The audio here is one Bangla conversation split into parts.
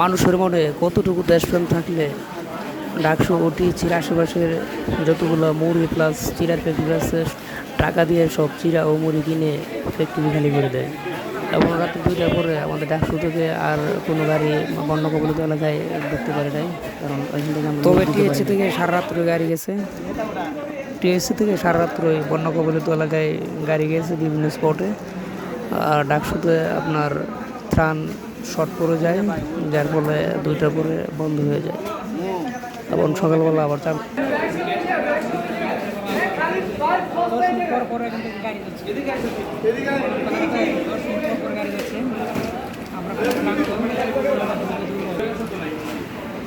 মানুষের মনে কতটুকু দেশপ্রেম থাকলে ডাকসু ওটি চিরা আশেপাশের যতগুলো মুড়ি প্লাস চিরার ফ্যাক্টরি আছে টাকা দিয়ে সব চিরা ও মুড়ি কিনে ফ্যাক্টরি খালি করে দেয়। এবং রাত্রি 2টার পরে আমাদের ডাকসু থেকে আর কোনো গাড়ি বন্য কবলিত এলাকায় ঢুকতে পারে নাই, কারণ ওইখান থেকে তবে টিএসসি থেকে সারা রাত্রে গাড়ি গেছে। টিএসসি থেকে সারা রাত্রে বন্য কবলিত এলাকায় গাড়ি গেছে বিভিন্ন স্পটে। আর ডাকসুতে আপনার ত্রাণ শর্ট পড়ে যায়, যার ফলে 2টার পরে বন্ধ হয়ে যায় এবং সকালবেলা আবার চালু।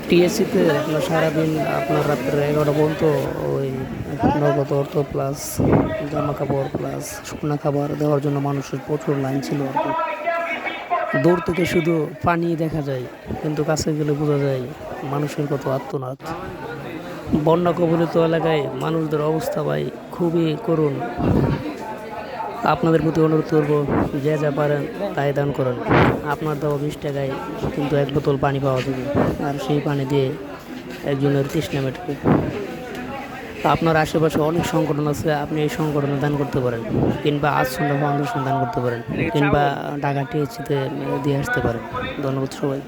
টিএসসিতে আপনার সারাদিন আপনার রাত্রে 11টা পর্যন্ত ওই নগদ অর্থ প্লাস জামা কাপড় প্লাস শুকনো খাবার দেওয়ার জন্য মানুষের প্রচুর লাইন ছিল আর কি। দূর থেকে শুধু পানি দেখা যায়, কিন্তু কাছে গেলে বোঝা যায় মানুষের কত আর্তনাদ। বন্যা কবলিত এলাকায় মানুষদের অবস্থা ভাই খুবই করুণ। আপনাদের প্রতি অনুরোধ করব, যে যা পারেন তাই দান করেন। আপনার দেওয়া 20 টাকায় কিন্তু 1 বোতল পানি পাওয়া যাবে, আর সেই পানি দিয়ে একজনের তৃষ্ণা মেটাবে। আপনার আশেপাশে অনেক সংগঠন আছে, আপনি এই সংগঠনে দান করতে পারেন, কিংবা আশ্রম ফাউন্ডেশন দান করতে পারেন, কিংবা ঢাকা টিএসসিতে দিয়ে আসতে পারেন। ধন্যবাদ সবাই।